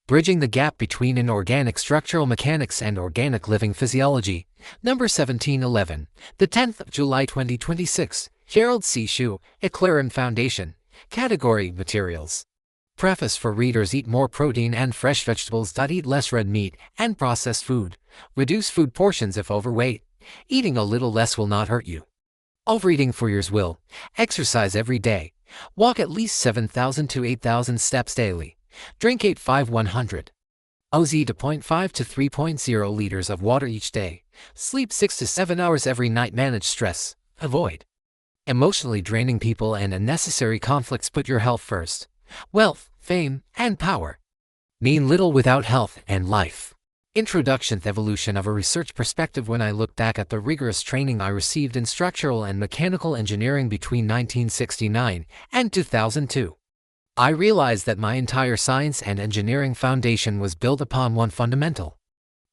Bridging the Gap Between Inorganic Structural Mechanics and Organic Living Physiology, number 1711, the 10th of July 2026, Gerald C. EclaireMD Foundation, category Materials. Preface for readers: eat more protein and fresh vegetables. Eat less red meat and processed food. Reduce food portions if overweight. Eating a little less will not hurt you. Overeating for years will. Exercise every day. Walk at least 7,000 to 8,000 steps daily. Drink 8-5-100 oz to 0.5 to 3.0 liters of water each day. Sleep 6 to 7 hours every night. Manage stress. Avoid emotionally draining people and unnecessary conflicts. Put your health first. Wealth, fame, and power mean little without health and life. Introduction to Evolution of a Research Perspective. When I look back at the rigorous training I received in structural and mechanical engineering between 1969 and 2002, I realized that my entire science and engineering foundation was built upon one fundamental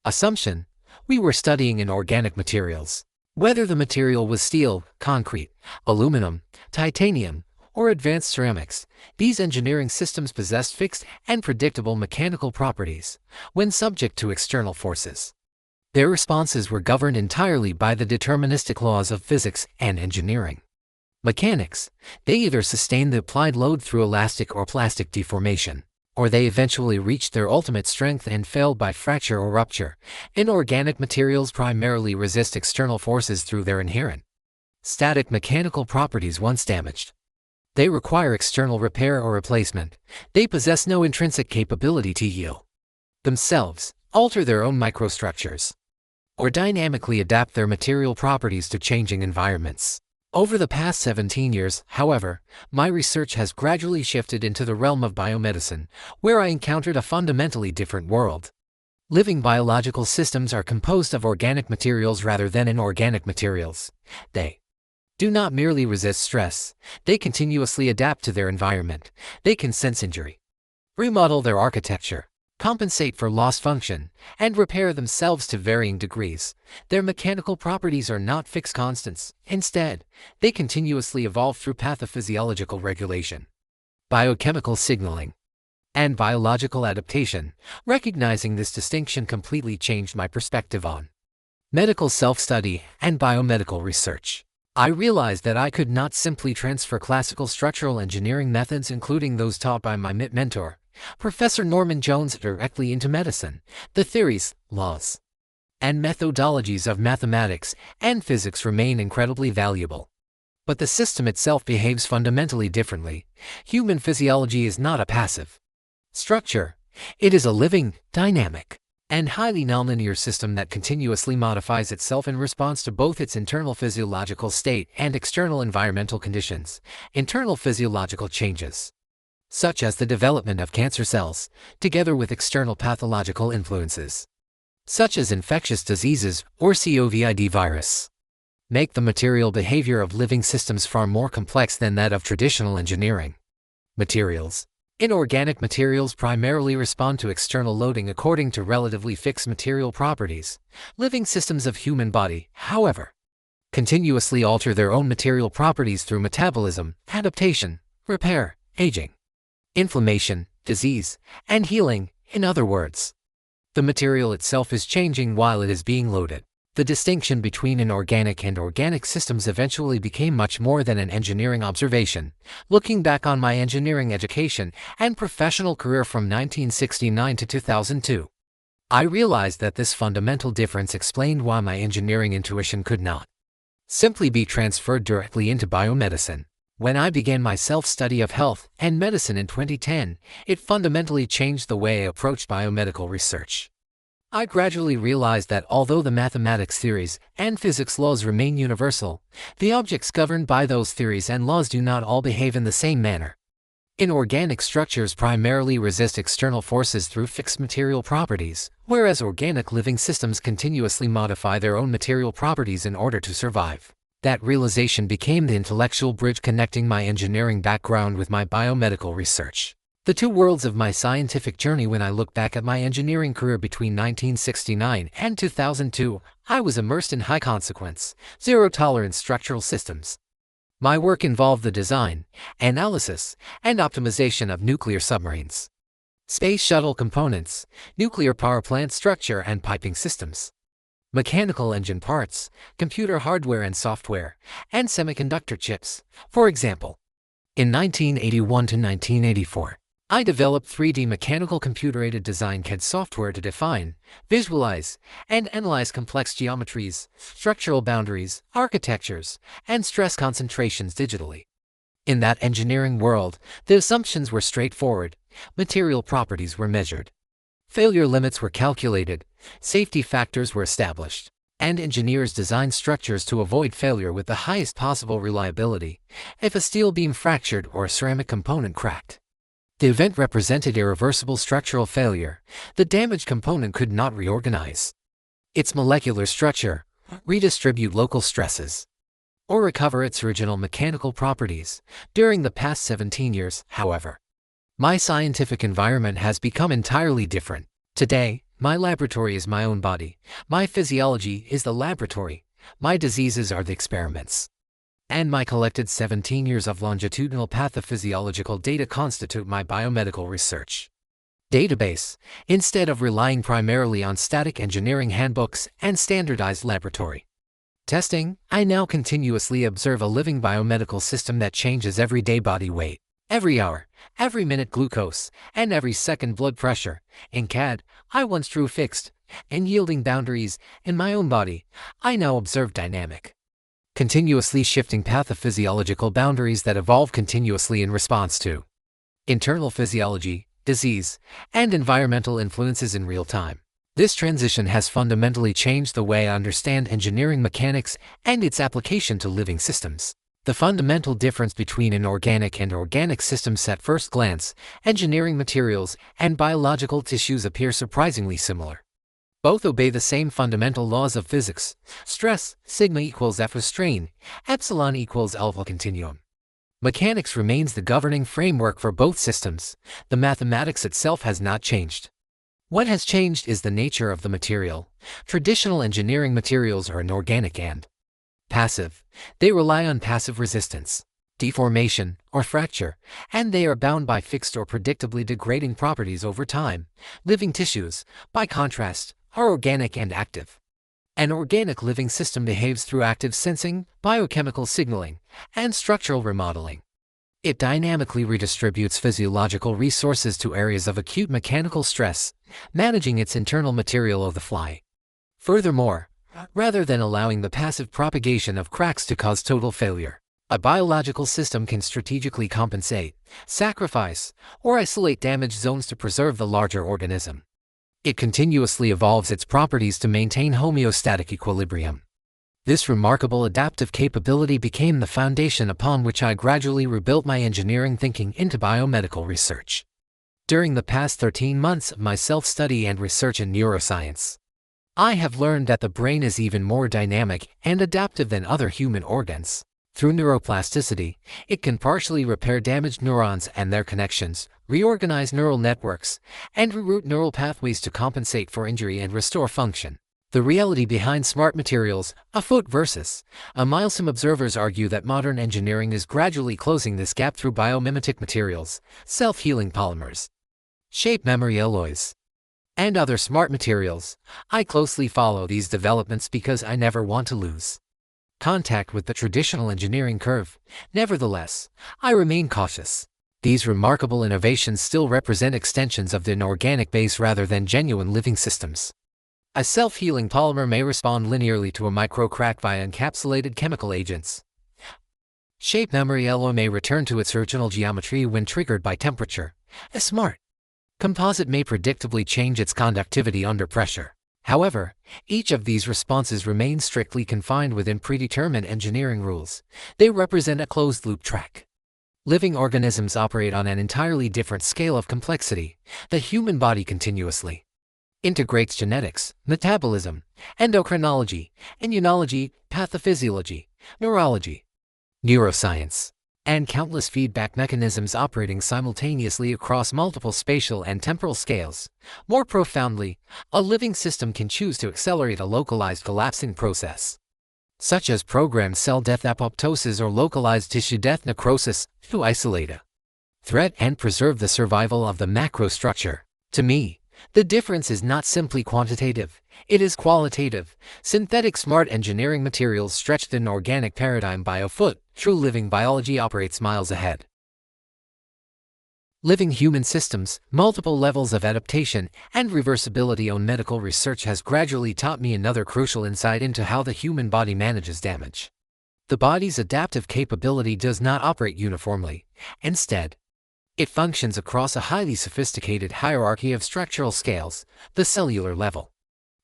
assumption: we were studying inorganic materials. Whether the material was steel, concrete, aluminum, titanium, or advanced ceramics, these engineering systems possessed fixed and predictable mechanical properties when subject to external forces. Their responses were governed entirely by the deterministic laws of physics and engineering. Mechanics, they either sustained the applied load through elastic or plastic deformation, or they eventually reached their ultimate strength and failed by fracture or rupture. Inorganic materials primarily resist external forces through their inherent static mechanical properties. Once damaged, they require external repair or replacement. They possess no intrinsic capability to heal themselves, alter their own microstructures, or dynamically adapt their material properties to changing environments. Over the past 17 years, however, my research has gradually shifted into the realm of biomedicine, where I encountered a fundamentally different world. Living biological systems are composed of organic materials rather than inorganic materials. They do not merely resist stress, they continuously adapt to their environment. They can sense injury, remodel their architecture, compensate for lost function, and repair themselves to varying degrees. Their mechanical properties are not fixed constants. Instead, they continuously evolve through pathophysiological regulation, biochemical signaling, and biological adaptation. Recognizing this distinction completely changed my perspective on medical self-study and biomedical research. I realized that I could not simply transfer classical structural engineering methods, including those taught by my mentor, Professor Norman Jones, directly into medicine. The theories, laws, and methodologies of mathematics and physics remain incredibly valuable, but the system itself behaves fundamentally differently. Human physiology is not a passive structure. It is a living, dynamic, and highly nonlinear system that continuously modifies itself in response to both its internal physiological state and external environmental conditions. Internal physiological changes, such as the development of cancer cells, together with external pathological influences, such as infectious diseases or COVID virus, make the material behavior of living systems far more complex than that of traditional engineering. Materials. Inorganic materials primarily respond to external loading according to relatively fixed material properties. Living systems of human body, however, continuously alter their own material properties through metabolism, adaptation, repair, aging, inflammation, disease, and healing. In other words, the material itself is changing while it is being loaded. The distinction between inorganic and organic systems eventually became much more than an engineering observation. Looking back on my engineering education and professional career from 1969 to 2002, I realized that this fundamental difference explained why my engineering intuition could not simply be transferred directly into biomedicine. When I began my self-study of health and medicine in 2010, it fundamentally changed the way I approached biomedical research. I gradually realized that although the mathematics theories and physics laws remain universal, the objects governed by those theories and laws do not all behave in the same manner. Inorganic structures primarily resist external forces through fixed material properties, whereas organic living systems continuously modify their own material properties in order to survive. That realization became the intellectual bridge connecting my engineering background with my biomedical research. The two worlds of my scientific journey. When I look back at my engineering career between 1969 and 2002, I was immersed in high-consequence, zero-tolerance structural systems. My work involved the design, analysis, and optimization of nuclear submarines, Space shuttle components, nuclear power plant structure and piping systems, mechanical engine parts, computer hardware and software, and semiconductor chips, for example. In 1981 to 1984, I developed 3D mechanical computer-aided design CAD software to define, visualize, and analyze complex geometries, structural boundaries, architectures, and stress concentrations digitally. In that engineering world, the assumptions were straightforward, material properties were measured, failure limits were calculated, safety factors were established, and engineers designed structures to avoid failure with the highest possible reliability if a steel beam fractured or a ceramic component cracked. The event represented irreversible structural failure. The damaged component could not reorganize its molecular structure, redistribute local stresses, or recover its original mechanical properties. During the past 17 years, however, my scientific environment has become entirely different. Today, my laboratory is my own body, my physiology is the laboratory, my diseases are the experiments, and my collected 17 years of longitudinal pathophysiological data constitute my biomedical research database, instead of relying primarily on static engineering handbooks and standardized laboratory testing. I now continuously observe a living biomedical system that changes every day body weight, every hour, every minute glucose, and every second blood pressure. In CAD, I once drew fixed and yielding boundaries. In my own body, I now observe dynamic, continuously shifting pathophysiological boundaries that evolve continuously in response to internal physiology, disease, and environmental influences in real time. This transition has fundamentally changed the way I understand engineering mechanics and its application to living systems. The fundamental difference between inorganic and organic systems at first glance, engineering materials and biological tissues appear surprisingly similar. Both obey the same fundamental laws of physics: stress, sigma equals F of strain, epsilon equals alpha continuum. Mechanics remains the governing framework for both systems. The mathematics itself has not changed. What has changed is the nature of the material. Traditional engineering materials are inorganic and passive. They rely on passive resistance, deformation, or fracture, and they are bound by fixed or predictably degrading properties over time. Living tissues, by contrast, are organic and active. An organic living system behaves through active sensing, biochemical signaling, and structural remodeling. It dynamically redistributes physiological resources to areas of acute mechanical stress, managing its internal material on the fly. Furthermore, rather than allowing the passive propagation of cracks to cause total failure, a biological system can strategically compensate, sacrifice, or isolate damaged zones to preserve the larger organism. It continuously evolves its properties to maintain homeostatic equilibrium. This remarkable adaptive capability became the foundation upon which I gradually rebuilt my engineering thinking into biomedical research. During the past 13 months of my self-study and research in neuroscience, I have learned that the brain is even more dynamic and adaptive than other human organs. Through neuroplasticity, it can partially repair damaged neurons and their connections, reorganize neural networks, and reroute neural pathways to compensate for injury and restore function. The reality behind smart materials, afoot versus a mile. Some observers argue that modern engineering is gradually closing this gap through biomimetic materials, self-healing polymers, shape memory alloys, and other smart materials. I closely follow these developments because I never want to lose contact with the traditional engineering curve. Nevertheless, I remain cautious. These remarkable innovations still represent extensions of the inorganic base rather than genuine living systems. A self-healing polymer may respond linearly to a microcrack via encapsulated chemical agents. Shape memory alloy may return to its original geometry when triggered by temperature. A smart composite may predictably change its conductivity under pressure. However, each of these responses remains strictly confined within predetermined engineering rules. They represent a closed-loop track. Living organisms operate on an entirely different scale of complexity. The human body continuously integrates genetics, metabolism, endocrinology, immunology, pathophysiology, neurology, neuroscience, and countless feedback mechanisms operating simultaneously across multiple spatial and temporal scales. More profoundly, a living system can choose to accelerate a localized collapsing process, such as programmed cell death apoptosis or localized tissue death necrosis, to isolate a threat and preserve the survival of the macrostructure. To me, the difference is not simply quantitative, it is qualitative. Synthetic smart engineering materials stretch the inorganic paradigm by a foot. True living biology operates miles ahead. Living human systems, multiple levels of adaptation, and reversibility on medical research has gradually taught me another crucial insight into how the human body manages damage. The body's adaptive capability does not operate uniformly. Instead, it functions across a highly sophisticated hierarchy of structural scales, the cellular level.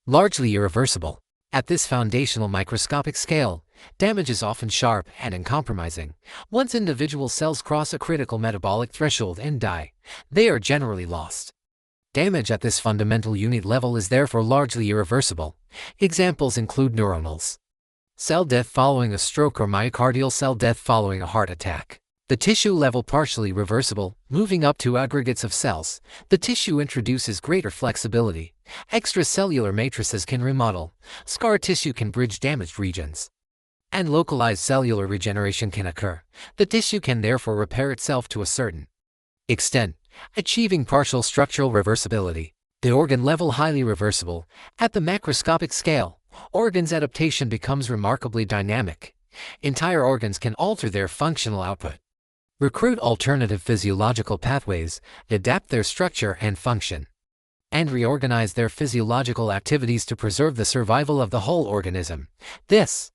Largely irreversible. At this foundational microscopic scale, damage is often sharp and uncompromising. Once individual cells cross a critical metabolic threshold and die, they are generally lost. Damage at this fundamental unit level is therefore largely irreversible. Examples include neuronal cell death following a stroke or myocardial cell death following a heart attack. The tissue level partially reversible, moving up to aggregates of cells. The tissue introduces greater flexibility. Extracellular matrices can remodel. Scar tissue can bridge damaged regions. And localized cellular regeneration can occur. The tissue can therefore repair itself to a certain extent, achieving partial structural reversibility. The organ level highly reversible. At the macroscopic scale, organs' adaptation becomes remarkably dynamic. Entire organs can alter their functional output, recruit alternative physiological pathways, adapt their structure and function, and reorganize their physiological activities to preserve the survival of the whole organism. This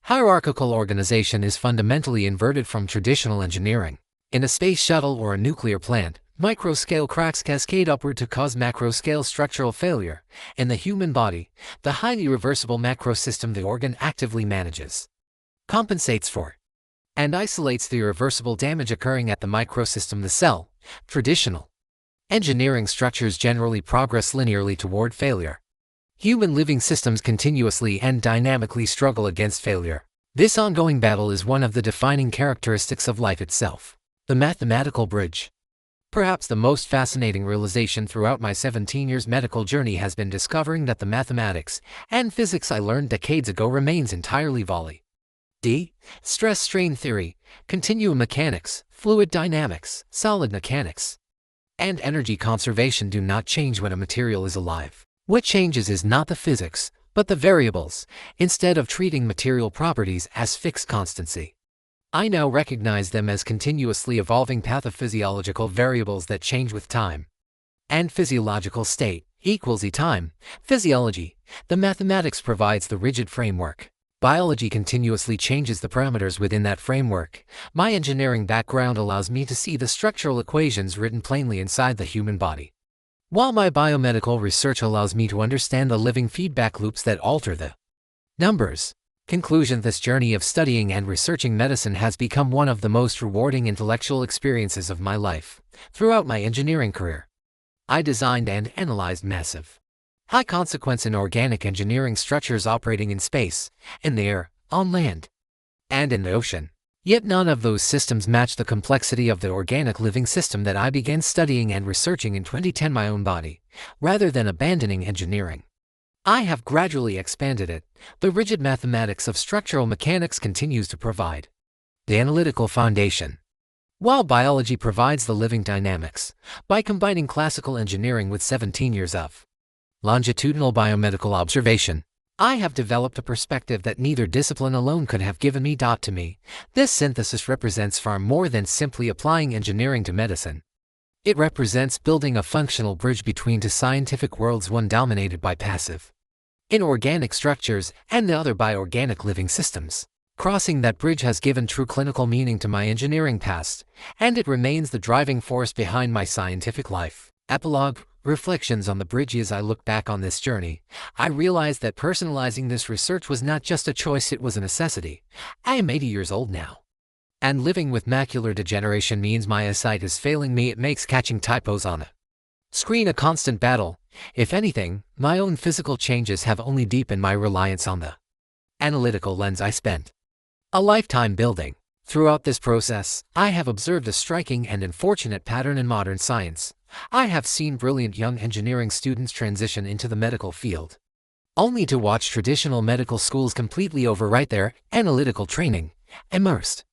hierarchical organization is fundamentally inverted from traditional engineering. In a space shuttle or a nuclear plant, microscale cracks cascade upward to cause macroscale structural failure. In the human body, the highly reversible macrosystem the organ actively manages compensates for and isolates the irreversible damage occurring at the microsystem, the cell. Traditional engineering structures generally progress linearly toward failure. Human living systems continuously and dynamically struggle against failure. This ongoing battle is one of the defining characteristics of life itself. The mathematical bridge. Perhaps the most fascinating realization throughout my 17 years medical journey has been discovering that the mathematics and physics I learned decades ago remains entirely valid. Stress-strain theory, continuum mechanics, fluid dynamics, solid mechanics, and energy conservation do not change when a material is alive. What changes is not the physics, but the variables. Instead of treating material properties as fixed constancy, I now recognize them as continuously evolving pathophysiological variables that change with time. And physiological state equals time. Physiology, the mathematics provides the rigid framework. Biology continuously changes the parameters within that framework. My engineering background allows me to see the structural equations written plainly inside the human body, while my biomedical research allows me to understand the living feedback loops that alter the numbers. Conclusion: this journey of studying and researching medicine has become one of the most rewarding intellectual experiences of my life. Throughout my engineering career, I designed and analyzed massive, high-consequence inorganic engineering structures operating in space, in the air, on land, and in the ocean. Yet none of those systems match the complexity of the organic living system that I began studying and researching in 2010. My own body. Rather than abandoning engineering, I have gradually expanded it. The rigid mathematics of structural mechanics continues to provide the analytical foundation, while biology provides the living dynamics. By combining classical engineering with 17 years of longitudinal biomedical observation, I have developed a perspective that neither discipline alone could have given me. To me, this synthesis represents far more than simply applying engineering to medicine. It represents building a functional bridge between two scientific worlds, one dominated by passive, inorganic structures and the other by organic living systems. Crossing that bridge has given true clinical meaning to my engineering past, and it remains the driving force behind my scientific life. Epilogue. Reflections on the bridge. As I look back on this journey, I realized that personalizing this research was not just a choice, it was a necessity. I am 80 years old now, and living with macular degeneration means my eyesight is failing me. It makes catching typos on a screen a constant battle. If anything, my own physical changes have only deepened my reliance on the analytical lens I spent a lifetime building. Throughout this process, I have observed a striking and unfortunate pattern in modern science. I have seen brilliant young engineering students transition into the medical field, only to watch traditional medical schools completely overwrite their analytical training, immersed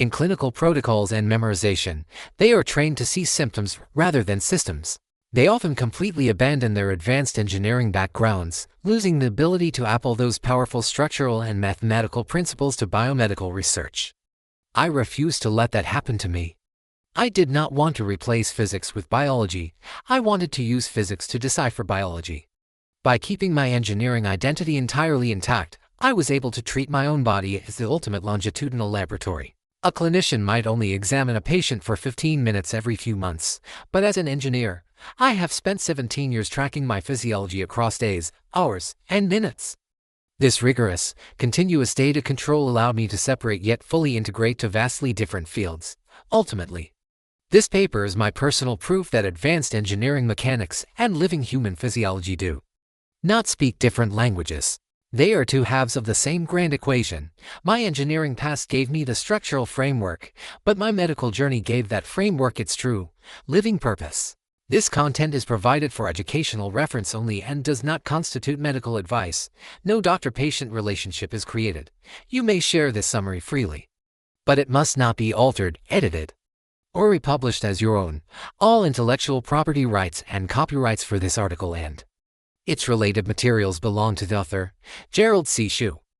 In clinical protocols and memorization, they are trained to see symptoms rather than systems. They often completely abandon their advanced engineering backgrounds, losing the ability to apply those powerful structural and mathematical principles to biomedical research. I refuse to let that happen to me. I did not want to replace physics with biology. I wanted to use physics to decipher biology. By keeping my engineering identity entirely intact, I was able to treat my own body as the ultimate longitudinal laboratory. A clinician might only examine a patient for 15 minutes every few months, but as an engineer, I have spent 17 years tracking my physiology across days, hours, and minutes. This rigorous, continuous data control allowed me to separate yet fully integrate to vastly different fields. Ultimately, this paper is my personal proof that advanced engineering mechanics and living human physiology do not speak different languages. They are two halves of the same grand equation. My engineering past gave me the structural framework, but my medical journey gave that framework its true, living purpose. This content is provided for educational reference only and does not constitute medical advice. No doctor-patient relationship is created. You may share this summary freely, but it must not be altered, edited, or republished as your own. All intellectual property rights and copyrights for this article and its related materials belong to the author, Gerald C.